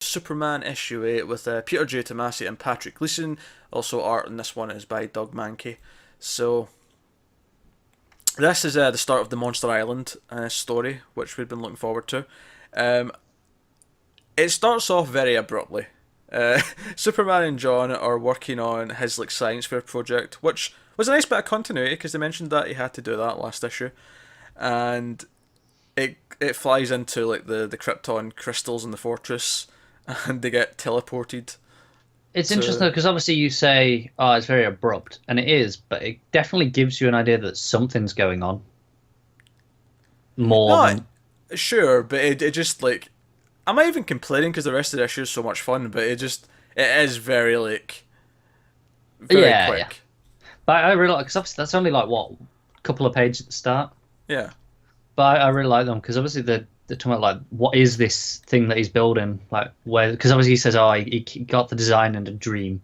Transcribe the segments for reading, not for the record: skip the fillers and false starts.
Superman issue 8 with Peter J. Tomasi and Patrick Gleason. Also, art in this one is by Doug Mankey. So, this is the start of the Monster Island story, which we've been looking forward to. It starts off very abruptly. Superman and John are working on his science fair project, which was a nice bit of continuity because they mentioned that he had to do that last issue, and it flies into the Krypton crystals in the fortress, and they get teleported. It's interesting because obviously you say, "Oh, it's very abrupt," and it is, but it definitely gives you an idea that something's going on. More than sure, but it just I'm not even complaining because the rest of the issue is so much fun, but it is very very quick. Yeah. But I really like because obviously that's only what a couple of pages at the start. Yeah. But I really like them because obviously they're talking about what is this thing that he's building, where, because obviously he says, oh, he got the design in a dream,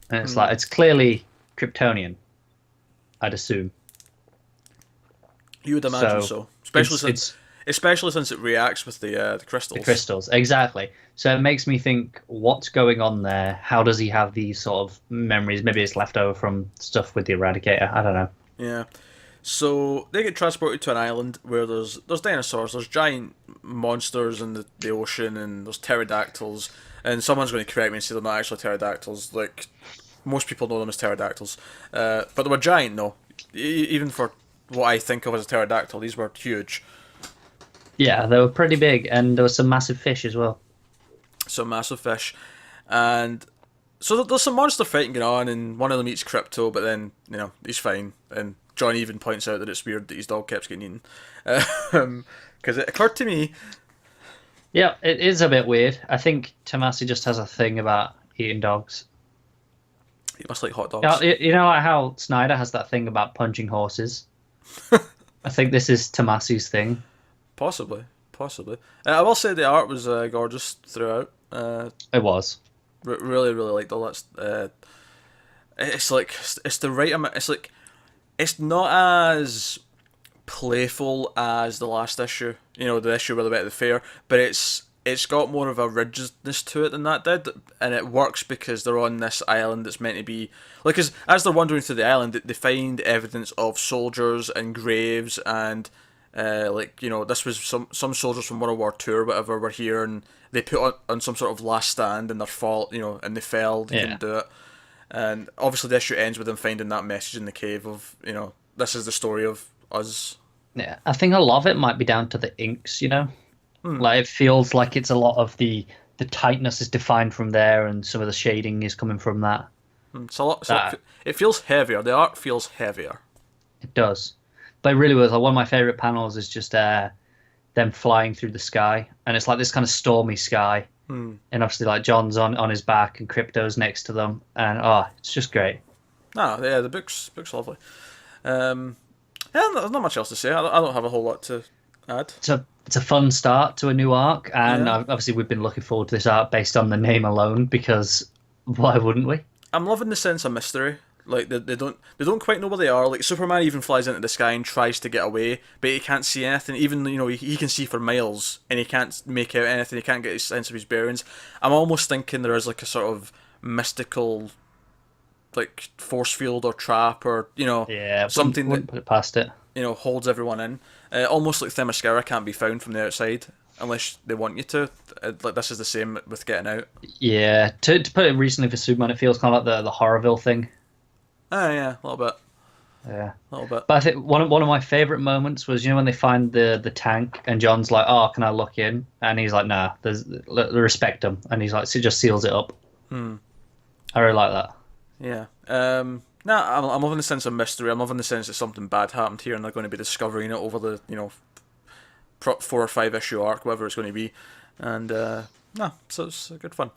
and it's it's clearly Kryptonian, I'd assume. You would imagine so. Especially since it reacts with the crystals. The crystals, exactly. So it makes me think, what's going on there? How does he have these sort of memories? Maybe it's left over from stuff with the Eradicator. I don't know. Yeah. So they get transported to an island where there's dinosaurs, there's giant monsters in the ocean, and there's pterodactyls. And someone's going to correct me and say they're not actually pterodactyls. Most people know them as pterodactyls. But they were giant, though. Even for what I think of as a pterodactyl, these were huge. Yeah, they were pretty big, and there was some massive fish as well. Some massive fish. And so there's some monster fighting going on, and one of them eats Crypto, but then, he's fine. And John even points out that it's weird that his dog keeps getting eaten. Because it occurred to me... Yeah, it is a bit weird. I think Tomasi just has a thing about eating dogs. He must like hot dogs. You know how Snyder has that thing about punching horses? I think this is Tomasi's thing. Possibly. I will say the art was gorgeous throughout. It was. Really, really liked all that. It's the right amount. It's not as playful as the last issue. The issue with the fair, but it's got more of a rigidness to it than that did, and it works because they're on this island that's meant to be because as they're wandering through the island, they find evidence of soldiers and graves and. This was some soldiers from World War II or whatever were here, and they put on some sort of last stand, and their fault, and they fell, they couldn't do it. And obviously the issue ends with them finding that message in the cave of, this is the story of us. Yeah, I think a lot of it might be down to the inks, It feels like it's a lot of the tightness is defined from there, and some of the shading is coming from that. It's a lot. It feels heavier. The art feels heavier. It does. But it really was. One of my favourite panels is just them flying through the sky. And it's this kind of stormy sky. And obviously John's on his back and Crypto's next to them. And it's just great. No, yeah, the book's lovely. Yeah, there's not much else to say. I don't have a whole lot to add. It's a fun start to a new arc. And obviously we've been looking forward to this arc based on the name alone, because why wouldn't we? I'm loving the sense of mystery. They don't quite know where they are. Superman even flies into the sky and tries to get away, but he can't see anything. Even he can see for miles and he can't make out anything. He can't get a sense of his bearings. I'm almost thinking there is a sort of mystical, force field or trap or something wouldn't put it past it. Holds everyone in. Almost like Themyscira can't be found from the outside unless they want you to. This is the same with getting out. Yeah, to put it recently for Superman, it feels kind of like the Horrorville thing. Oh yeah, a little bit. Yeah, a little bit. But I think one of my favourite moments was when they find the tank and John's like, "Oh, can I look in?" And he's like, "Nah, respect him," and he's like, so just seals it up. I really like that. Yeah. I'm loving the sense of mystery. I'm loving the sense that something bad happened here, and they're going to be discovering it over the 4 or 5 issue arc, whatever it's going to be, and so it's good fun.